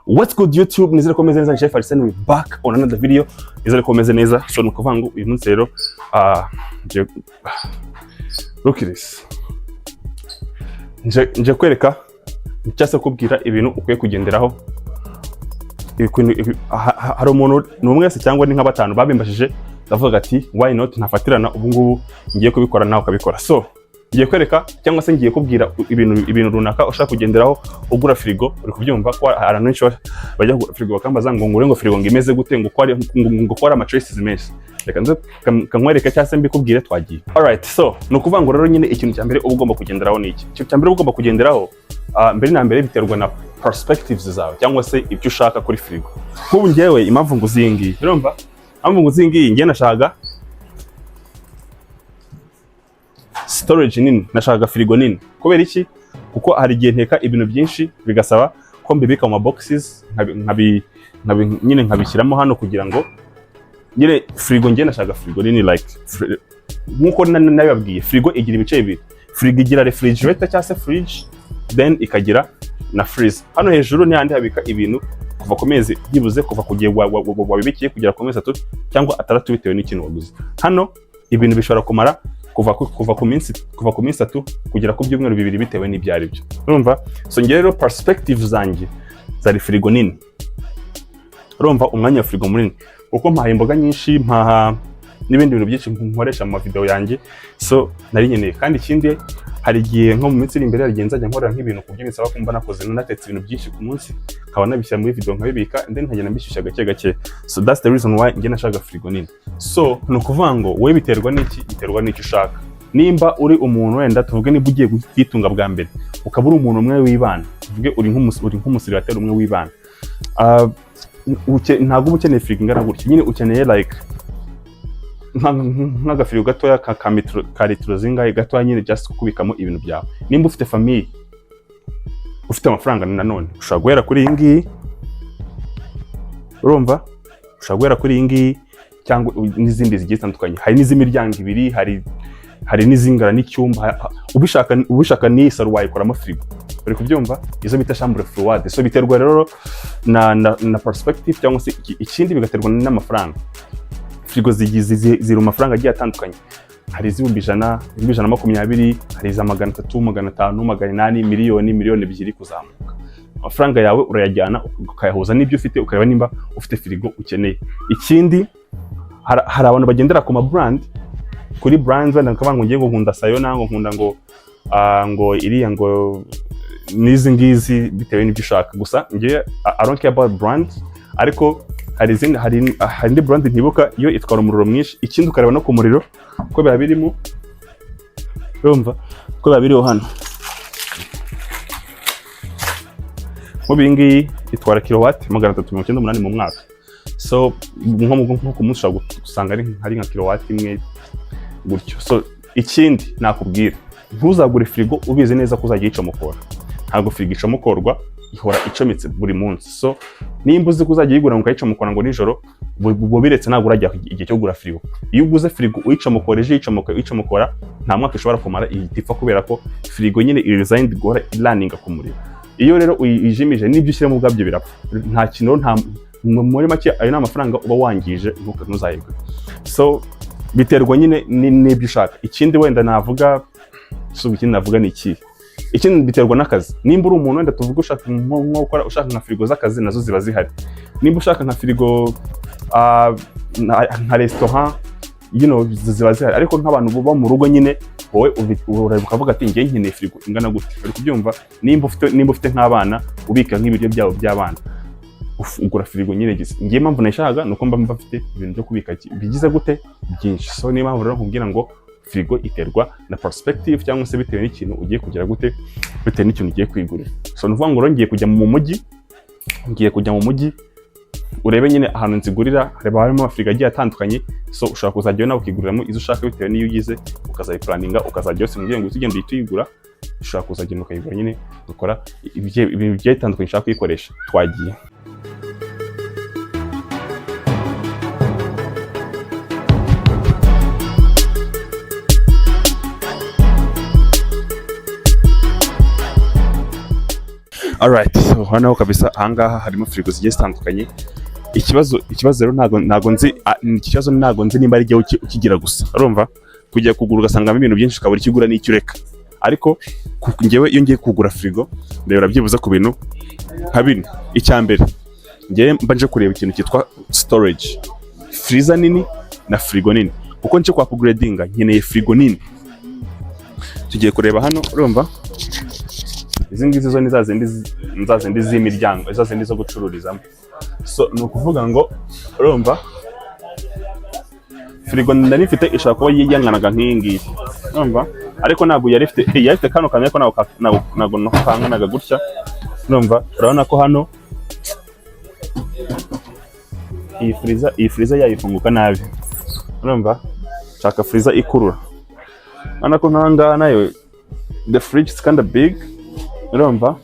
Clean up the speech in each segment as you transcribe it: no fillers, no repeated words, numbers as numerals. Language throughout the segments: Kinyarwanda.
What's good YouTube? Nizere ko meze neza, Chef Arsene we back on another video. Nizere ko meze neza. So nukuvuga ngo uyu munsi rero look at this. Nje kwereka cyase kubwira ibintu ukwiye kugenderaho. Hari umuntu n'umwe se cyangwa ni nka batanu babimbashije ndavuga ati why not ntafatirana ubu ngubu ngiye kubikora nawe ukabikora. So ngiye kwereka cyangwa se ngiye kubwira ibintu runaka ushaka kugenderaho ugura frigo. Uri kubyumva ko arantu benshi bajya kugura frigo bakambaza ngo ngure ngo frigo ngimeze gute ngo kwari ama choices menshi. Reka nze kankwereka cyangwa se mbikubwire twagiye. Alright, so nukuvuga ngo rero nyine ikintu cya mbere uba ugomba kugenderaho ni iki? Ikintu cya mbere uba ugomba kugenderaho mbere na mbere biterwa na perspectives zawe cyangwa se ibyo ushaka kuri frigo. Nk'ubu ngewe impamvu nguzingiye, urumva? Impamvu nguzingiye ngiye nashaka storage nini, nashaka frigo nini. Kubera iki? Kuko hari igihe nteka ibintu byinshi bigasaba ko mbibika mu boxes nyine nkabishyiramo hano kugira ngo nyine frigo ngiye nashaka frigo nini like nkuko nabibabwiye frigo igira ibice bibiri. Frigo igira refrigerator cyangwa se fridge, then ikagira na freeze. Hano hejuru ni handi habika ibintu kuva ku mezi byibuze kuva ku gihe wabibikiye kugera ku mezi 3 cyangwa 6 bitewe n'ikintu waguze. Hano ibintu bishobora kumara kuva ku minsi 3 kugera ku byumweru 2 bitewe n'ibyari byo. Urumva? So ngiye rero perspective zanjye zari frigo nini. Urumva umwanya wa frigo munini uko mpaha imboga nyinshi, mpaha n'ibindi bintu byinshi nkoresha mu video yanjye. So nari nkeneye kandi ikindi hari igihe nko mu minsi iri imbere yagenza njya nkorera nk'ibintu ku byo bisaba kumva nakoze natetse ibintu byinshi ku munsi nkaba nabishyira muri video nkabibika and then nkagenda mbishyushya gake gake. So that's the reason why ngiye nashaka frigo nini. So nukuvuga ngo wowe biterwa n'icyo ushaka. Nimba uri umuntu wenda tuvuge niba ugiye kwitunga bwa mbere ukaba uri umuntu umwe wibana, tuvuge uri nk'umusiribateri umwe wibana, ntabwo uba ukeneye frigo ingana gutya. Nyine ukeneye like nk'agafirigo gatoya ka litiro zingahe gatoya nyine just kubikamo ibintu byawe. Nimba ufite famille ufite amafaranga nanone ushobora guhera kuri iyi ngiyi, urumva? Ushobora guhera kuri iyi ngiyi cyangwa n'izindi zigiye zitandukanye. Hari n'iz'imiryango ibiri, hari n'izingana n'icyumba. Ubishaka ni saro wayikoramo frigo. Uri kubyumva? Izo bita chambre froide. So biterwa rero na perspective cyangwa se ikindi bigaterwa n'amafaranga. Frigo ziri mu mafaranga agiye atandukanye. Hari iz'ibihumbi 120, hari iza 300, 500, 800, miliyoni 2 kuzamuka. Amafaranga yawe urayajyana ukayahuza n'ibyo ufite ukareba nimba ufite frigo ukeneye. Ikindi hari abantu bagendera ku ma brand, kuri brands wenda nkaba ngo ngiye ngo nkunda Sayona, ngo nkunda ngo iriya ngo nizi ngizi bitewe n'ibyo ushaka. Gusa ngiye I don't care about brands, ariko hari indi brand ntibuka iyo itwara umuriro mwinshi. Ikindi ukareba no ku muriro ko biba birimo, urumva ko biba biriho hano. Mu bingi itwara kilowatt 398 mu mwaka. So nko ku munsi ushobora gusanga ari nka kilowatt imwe gutyo. So ikindi nakubwira, ntuzagure frigo ubizi neza ko uzagiye icomokora. Ntabwo frigo icomokorwa, ihora icometse buri munsi. So nimba uzi ko uzagiye igura ngo kayicomokora ngo nijoro bubiretse ntabwo urajya igihe cyo gura frigo. Iyo uguze frigo uyicomokoreje icomokora nta mwaka ishobora kumara ihita kubera ko frigo nyine iri designed guhora ilaninga ku muriro. Iyo rero uyijimije n'ibyo ushyiramo ubwabyo birapfa. Nta kintu muri make ayo ni amafaranga uba wangije ntuzayigure. So biterwa nyine n'ibyo ushaka. Ikindi wenda navuga ni iki? Ikindi biterwa n'akazi. Nimba uri umuntu wenda tuvuga ushaka nka frigo z'akazi nazo ziba zihari. Nimba ushaka nka frigo nka restaurant, ziba zihari. Ariko nk'abantu bo mu rugo nyine wowe ukavuga ati ngiye nkeneye frigo ingana gute. Uri kubyumva? Nimba ufite nk'abana ubika nk'ibiryo byabo by'abana, ugura frigo nyine gize. Ngiye mpamvu nayishaka nuko mba mfite ibintu byo kubika bigize gute byinshi. So niyo mpamvu rero nkubwira ngo frigo iterwa na perspective cyangwa se bitewe n'ikintu ugiye kugira gute, bitewe n'ikintu ugiye kwigurira. So nuvuga ngo ngiye kujya mu mujyi urebe nyine ahantu nzigurira, harimo amafrigo agiye atandukanye. So ushaka kuzajyayo nawe ukiguriramo izo ushaka bitewe n'iyo ugize, ukazayiplaninga ukazajya yose mu gihe ngo ugende uyigura. Ushaka kuzagenda ukayigura nyine ukora ibintu bigiye bitandukanye ushaka kuyikoresha. Twagiye. Alright, so hano kabisa ahangaha harimo frigo zigiye zitandukanye. Ikibazo rero ntago nzi ikibazo ntago nzi nimba ari gihe ukigira gusa. Urumva kujya kugura ugasangamo ibintu byinshi ukabura ikigura n'icyo ureka. Ariko ngewe iyo ngiye kugura frigo ndebera byibuza ku bintu nka bino. Icyambere ngewe mbanje kureba ikintu cyitwa storage, freezer nini na frigo nini, kuko nje kwa upgradinga nkeneye frigo nini. Tugiye kureba hano, urumva izi ngizi zo nzazindi z'imiryango, izazindi zo gucururizamo. So ni ukuvuga ngo urumva frigo ndani ifite ishaka kuba yiyanganaga nk'iyi ngiyi, urumva, ariko ntabwo yari ifite kano kamwe ko ntabwo nakanganaga gutya. Urumva urabona ko hano iyi freezer yayifunguka nabi. Urumva shaka freezer ikurura, urabona ko nkanga nayo the fridge is kind of big. Urumva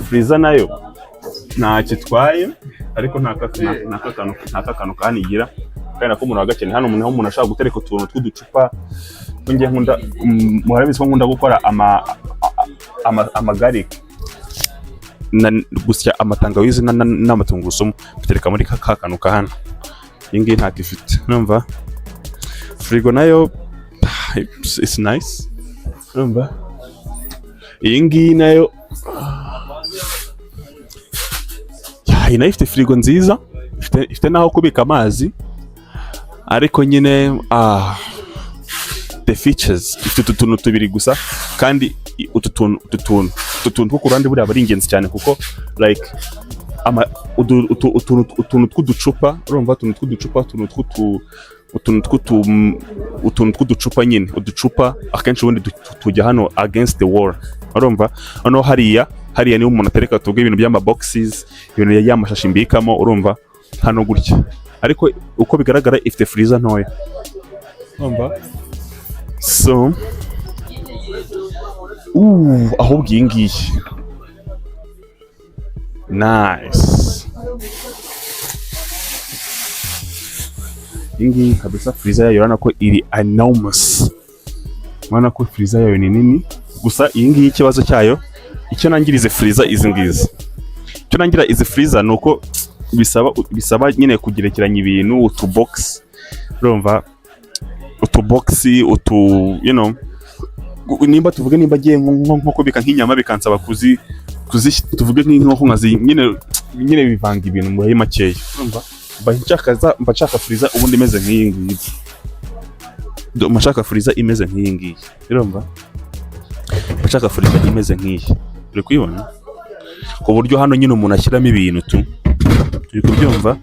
freezer nayo nta kitwaye, ariko nta kantu kanigira kandi nako umuntu agakeneye. Hano umuntu ashaka gutereka utuntu tw'uducupa, ngiye nkunda murabizi ko nkunda gukora amagarike gusya amatangawizi n'amatungurusumu, bitereka muri ka kantu ka hano. Iyi ngiyi nta ifite. Urumva frigo nayo it's nice. Urumva iyi ngiyi nayo nayo ifite frigo nziza, ifite naho kubika amazi, ariko nyine the features ifite utuntu tubiri gusa, kandi utu tuntu two ku ruhande buriya ari ingenzi cyane, kuko like utuntu tw'uducupa. Urumva utuntu tw'uducupa nyine, uducupa akenshi ubundi tujya hano against the wall. Urumva hano hariya niho umuntu atereka tuvuge ibintu by'ama boxes, ibintu y'amashashi mbikamo. Urumva hano gutya, ariko uko bigaragara ifite freezer ntoya. Urumva so ahubwo iyi ngiyi nice. Iyi ngiyi kabisa freezer yayo urabona ko iri enormous. Urabona ko freezer yayo ni nini, gusa iyi ngiyi ikibazo cyayo, icyo nangirize freezer izi ngizi, icyo nangira izi freezer nuko bisaba nyine kugerekeranya ibintu, utubox. Urumva utuboxi you know, nimba tuvuge nimba giye nko kubika nk'inyama bikansaba tuvuge nk'inkoko nkazi nyine bivanga ibintu mu yayi makeya. Urumva mba nshaka freezer ubundi imeze nk'iyi ngiyi, mashaka freezer imeze nk'iyi ngiyi. Urumva mashaka freezer imeze nk'iyi, uri kuyibona ku buryo hano nyine umuntu ashyiramo ibintu turi kubyumva.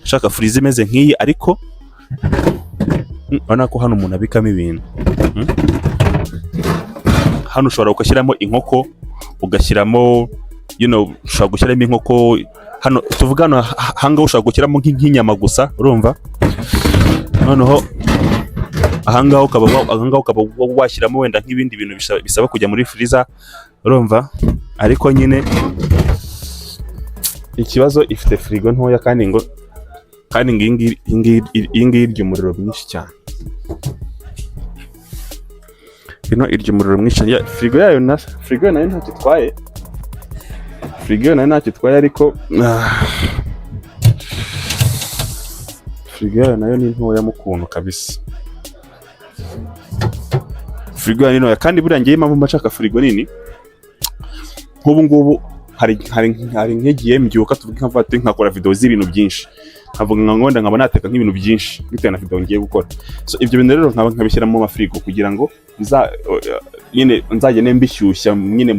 Mashaka freezer imeze nk'iyi, ariko urabona ko hano umuntu abikamo ibintu. Hano ushobora ugashyiramo inkoko, ugashyiramo ushobora gushyiramo inkoko. Hano tuvuga hano ahangaho ushobora gushyiramo nk'inyama gusa. Urumva noneho ahangaho ukaba washyiramo wenda nk'ibindi bintu bisaba kujya muri freezer. Urumva ariko nyine ikibazo ifite frigo ntoya, kandi iyi ngiyi irya umuriro mwinshi cyane. Bino irya umuriro mwinshi cyane. Frigo nayo ntacyo itwaye. Frigo nayo ntacyo itwaye, ariko frigo nayo ni ntoya mu kuntu kabisa. Frigo ni ntoya, kandi buriya ngiye mpamvu mbashaka frigo nini. Nk'ubu ngubu hari nk'igihe mbyuka tuvuge nkakora video z'ibintu byinshi, nkavuga ngo nkaba nateka nk'ibintu byinshi bitewe na video ngiye gukora. So ibyo bintu rero nkabishyira mu mafrigo kugira ngo nyine nzagene mbishyushya nyine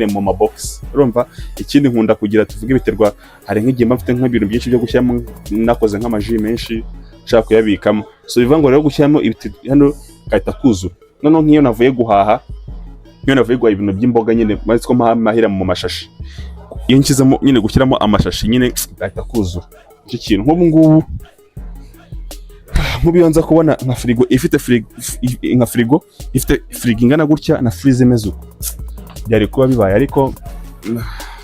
mu mabox. Urumva ikindi nkunda kugira tuvuge biterwa, hari nk'igihe mba mfite nk'ibintu byinshi byo gushyiramo, nakoze nk'amaji menshi nshaka kuyabikamo. So bivuga ngo rero gushyiramo hano kahita kuzura. Noneho nk'iyo navuye guhaha ibintu by'imboga nyine maze ko mahira mu mashashi, iyo nshizemo nyine gushyiramo amashashi nyine kahita kuzura. Icyo kintu nk'ubu ngubu nk'ubiyo nza kubona nka frigo ifite frigo ingana gutya na freezer imeze uko, byari kuba bibaye, ariko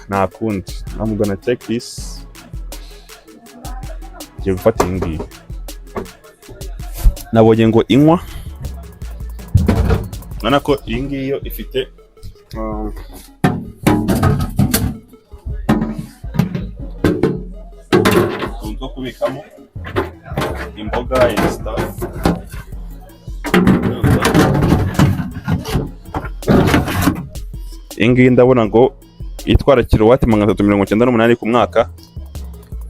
nta kundi. I'm gonna take this, ngiye gufata iyi ngiyi. Nabonye ngo inywa Urabona ko iyi ngiyi yo ifite utuntu two kubikamo imboga and stuff. Iyi ngiyi ndabona ngo itwara kilowati 398 ku mwaka.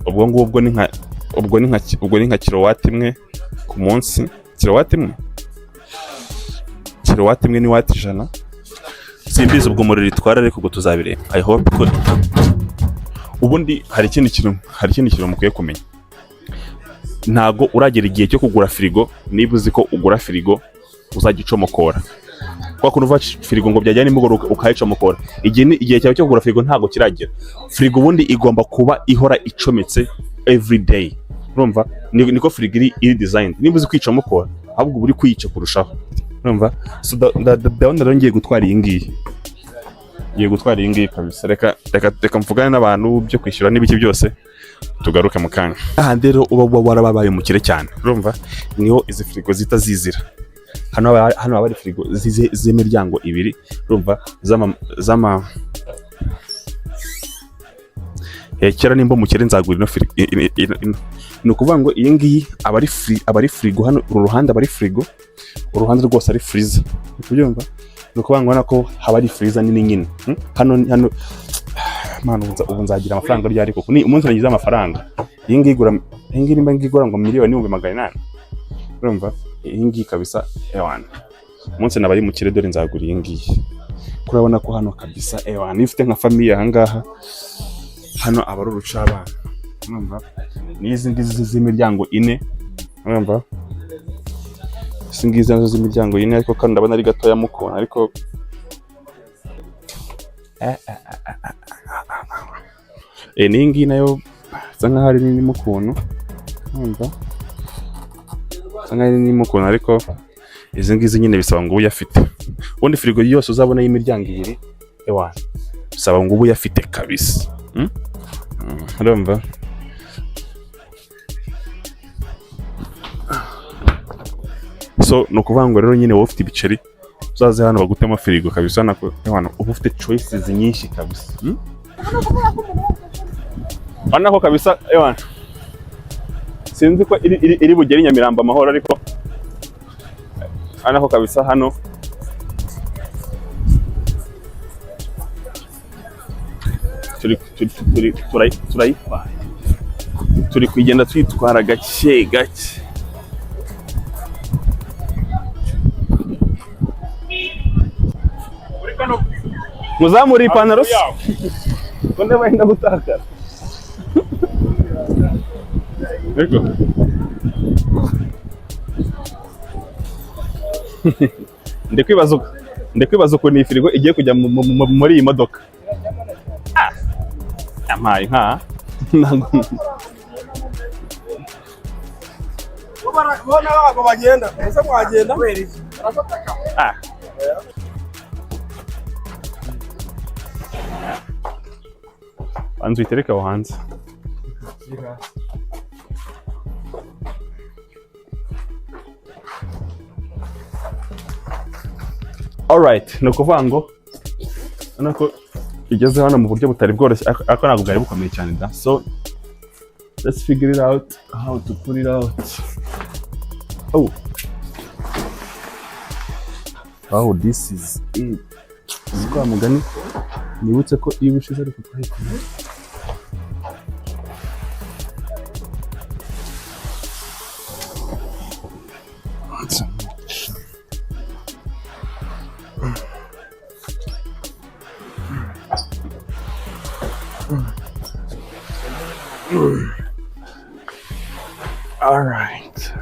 Ubwo ni nka kilowati imwe ku munsi. Kilowati imwe ni wati 100. Simbizi ubwo umuriro itwara ariko ubwo tuzabireba. I hope ko ubundi hari ikindi kintu mukwiye kumenya. Ntago uragera igihe cyo kugura frigo, niba uzi ko ugura frigo uzajya icomokora. Kwa kunuva frigo ngo byajyana nimugoro ukayicomokora. Igihe cyawe cyo kugura frigo ntago kiragera. Frigo ubundi igomba kuba ihora icometse every day. Urumva? Niko frigo iri design. Niba uzi kwicomokora, ahubwo uri kuyica kurushaho. Urumva? So ndabona ngiye gutwara iyi ngiyi. Kabisa. Reka mvugane n'abantu byo kwishyura n'ibiki byose. Tugaruke mu kanya. Aha rero uba warababaye umukire cyane. Urumva? Niho izi frigo zita zizira. Hano abari frigo z'imiryango ibiri. Urumva? Zama kera nimba umukire nzagura ino frigo. Ni ukuvuga ngo iyi ngiyi abari frigo hano uruhande abari frigo, uruhande rwose ari freezer. Ubyumva? Ni ukuvuga ngo nako haba ari freezer nini. Hano mwana ubu nzagira amafaranga ryari koko. Ni umunsi nagize amafaranga. Iyi ngiyi nimba ngigura ngo miliyoni 800. Urumva? Iyi ngiyi kabisa ewana. Umunsi nabari mu kire dore nzagura iyi ngiyi. Kurabona ko hano kabisa ewana ifite nka family ahangaha. Hano abari urucabana. Urumva? Nizi ngizi z'imiryango 4. Urumva? Singiza nazo z'imiryango 4 ariko kandi ndabona ari gatoya mukona ariko ningi nayo zanga hari nini mukuntu. Urumva? Zanga hari nini mukuntu ariko izi ngizi nyine bisaba ngo uyafite. Ubundi frigo yose uzabona y'imiryango 2 ewana bisaba ngo uyafite kabisa. Urumva? So nukuvuga ngo rero nyine wowe ufite ibiceri uzaze hano bagutema frigo kabisa nako ewana uba ufite choices nyinshi kabisa. Anako kabisa ewana sinzi ko iri bugere Nyamirambo amahoro ariko anako kabisa hano turi kugenda twitwara gake. Muzamuri ipantaro konde wenda gutakara. Ego ndekwibaza uko ni frigo igiye kujya muri iyi modoka. Amaye nka Bona bako bagenda. Ese mwagenda kweri. Anzu itereka aho hanze. Alright, no kuvuga ngo nako igeze hano mu buryo butari bworoshye ariko ntabwo bwari bukomeye cyane da. So let's figure it out how to put it out. Oh, this is it. Kwa mugani nibutse ko iyo ushize ariko twahitamo. All right.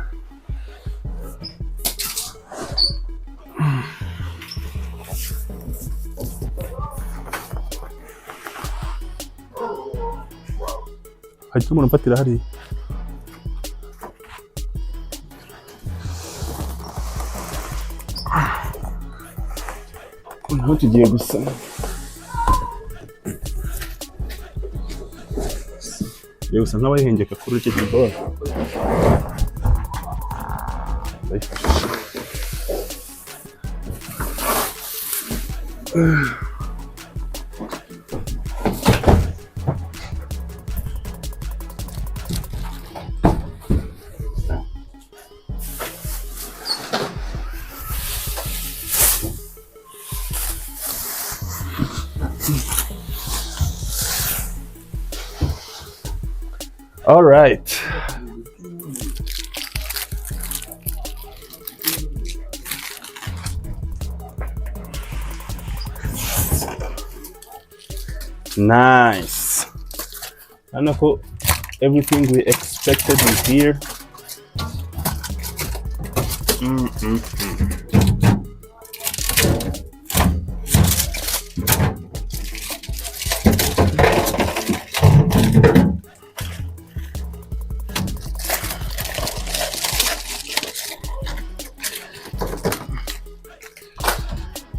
Hajya umuntu mfatira hari. Ubu tugiye gusa. Yewe usa nk'abayihengeka kuri iki kigo. All right. Nice. I know everything we expected is here.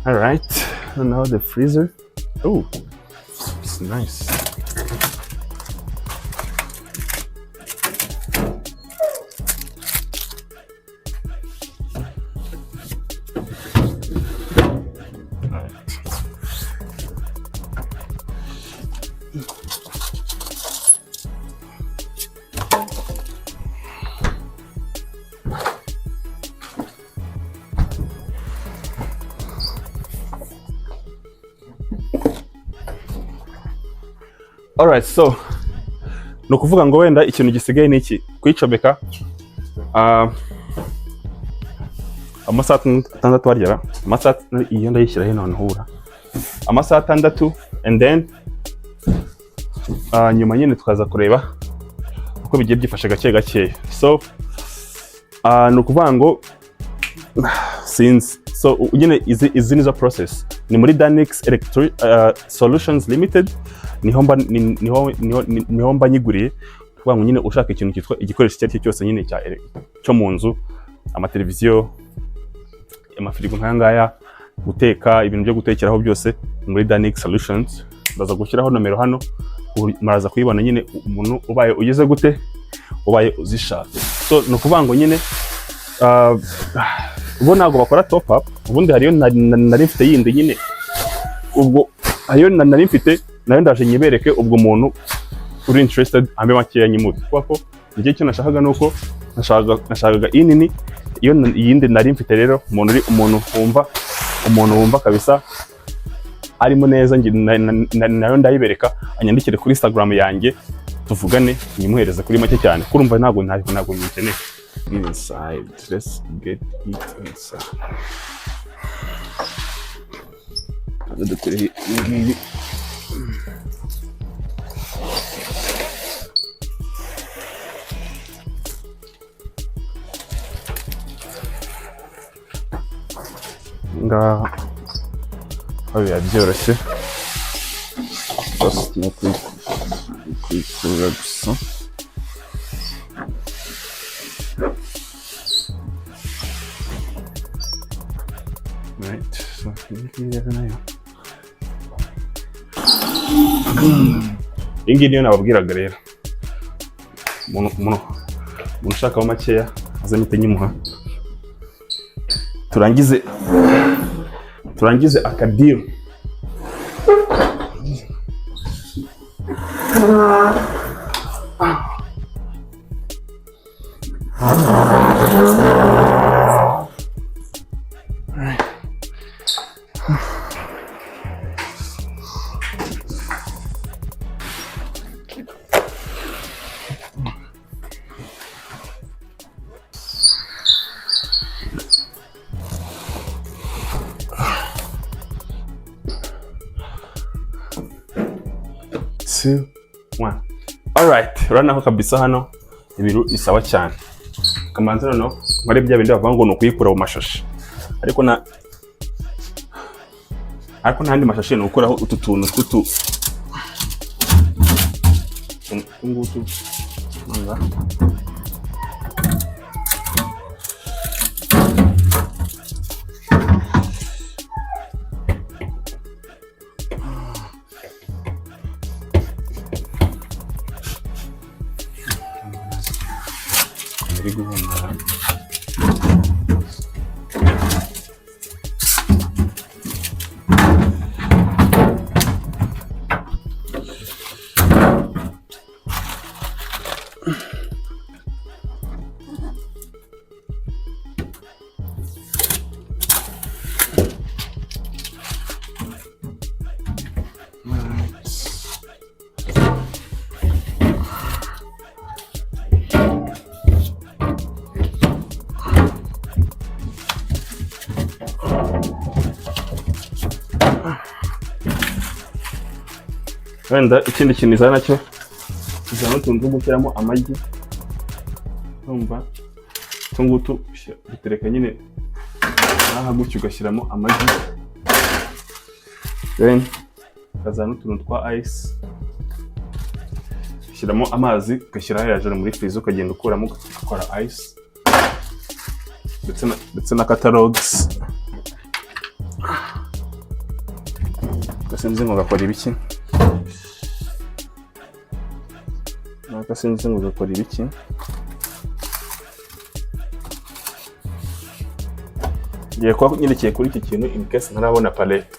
All right, and now the freezer. Oh, it's nice. Alright, so ni ukuvuga ngo wenda ikintu gisigaye ni iki kwicomeka amasaha 6 warya amasaha iyo ndayishyira hino noneho amasaha 6 and then nyuma nyine tukaza kureba uko bigiye byifashe gake gake. So ni ukuvuga ngo since so nyine izi nizo process ni muri Danix Solutions Limited niho mba nyiguriye kuvuga ngo nyine ushaka ikintu cyitwa igikoresho icyo ari cyo cyose nyine cyo mu nzu, amateleviziyo, amafirigo nk'aya guteka, ibintu byo gutekeraho byose muri Danix Solutions. Ndaza gushyiraho nomero hano muraza kuyibona nyine umuntu ubaye ugeze gute ubaye uzishaka. So no kuvuga ngo nyine ubu ntabwo bakora top up, ubundi hariyo nari mfite yindi nyine, ubwo hariyo nari mfite nayo ndaje nyibereke ubwo umuntu uri interested ambe makeya nyimuti, kuko igihe cyo nashakaga nuko nashakaga inini, iyo yindi nari mfite rero umuntu wumva kabisa arimo neza nayo ndayibereka anyandikire kuri Instagram yanjye tuvugane nyimuhereza kuri make cyane kurumva ntabwo nyikeneye. Inside, let's get it inside. Ngaha biba byoroshye just no kwikura gusa. Right, so iyi niyo nababwiraga rero umuntu ushakaho makeya azamite nyimuha turangize akadiyo. Alright, uranaho kabisa hano ibiru isawa cyane. Kamanzi noneho nkore bya bindi bavuga ngo no kuyikura mu mashashi, ariko ntandi mashashi no ukuraho utu tuntu tw'utu ngutu manga. wenda ikindi kintu izana nacyo izana utuntu two gushyiramo amagi, urumva utungutu dutereka nyine aha gutyo ugashyiramo amagi, then ukazana utuntu twa ice ushyiramo amazi ugashyiraho hejuru muri frigo ukagenda ukuramo ugakora ice ndetse na catalogs gasinzi ngo gakora ibiki sinzi ngo gakora ibiki ngiye kuba nyerekeye kuri iki kintu in case ntarabona palette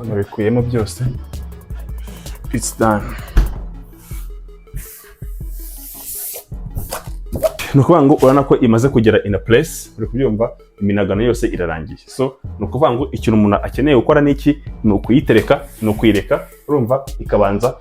nabikuyemo byose, it's done. Nukuvuga ngo urana ko imaze kugera in a place, uri kubyumva iminagano yose irarangiye. So nukuvuga ngo ikintu umuntu akeneye gukora niki ni ukuyitereka, ni ukuyireka, urumva ikabanza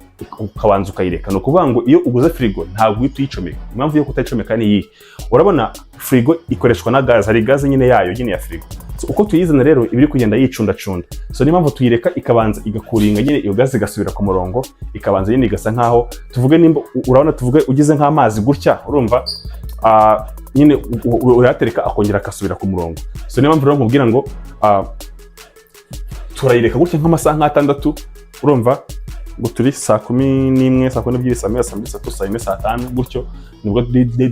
ukayireka. Nukuvuga ngo iyo uguze frigo ntabwo uhita uyicomeka. Impamvu yo kutayicomeka ni iyi, urabona frigo ikoreshwa na gaz, hari gaz nyine yayo nyine ya frigo. So uko tuyizana rero ibiri kugenda yicunda-cunda. So ni impamvu tuyireka ikabanza igakuringa nyine iyo gaz igasubira ku murongo, ikabanza nyine igasa nkaho tuvuge nimba urabona tuvuge ugize nk'amazi gutya, urumva nyine uratereka akongera akasubira ku murongo. So niyo mpamvu rero nkubwira ngo turayireka gutya nk'amasaha nk'atandatu, urumva ngo turi saa 11, saa 12, saa 1, saa 2, saa 3, saa 4, saa 5 gutyo nibwo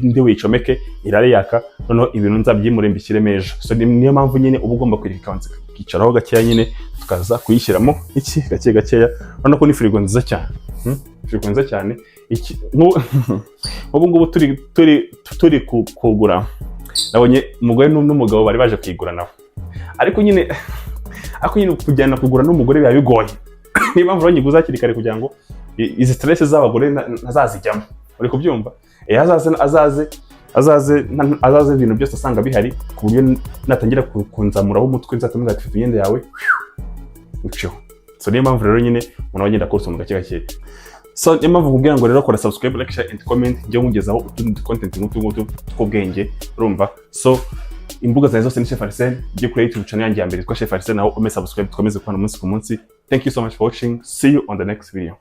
ndi wicomeke irare yaka, noneho ibintu nzabyimure mbishyire meje. So niyo mpamvu nyine uba ugomba kwirika ikabanza ikicaraho gakeya nyine tukaza kuyishyiramo iki gakeya. Urabona ko ni frigo nziza cyane, frigo nziza cyane. Ubu ngubu turi kugura, nabonye umugore n'umugabo bari baje kuyigura nawe, ariko nyine kujyana kugura n'umugore biba bigoye. Niyo mpamvu uranyiguza hakiri kare kugira ngo izi stress z'abagore ntazazijyamo, uri kubyumva. Azaze ibintu byose asanga bihari ku buryo natangira kunzamuraho umutwe nzatuma ati imyenda yawe uceho. So niyo mpamvu rero nyine umuntu agenda akora mu gake. So niyo mpamvu kugira ngo rero kora subscribe, like, share and comment, njye nkugezaho utundi content nk'utu tw'ubwenge, urumva. So imbuga zawe zose ni Chef Arsene, giye kuri YouTube channel yanjye ya mbere yitwa Chef Arsene, naho ume subscribe tukomeze kubana umunsi ku munsi. Thank you so much for watching. See you on the next video.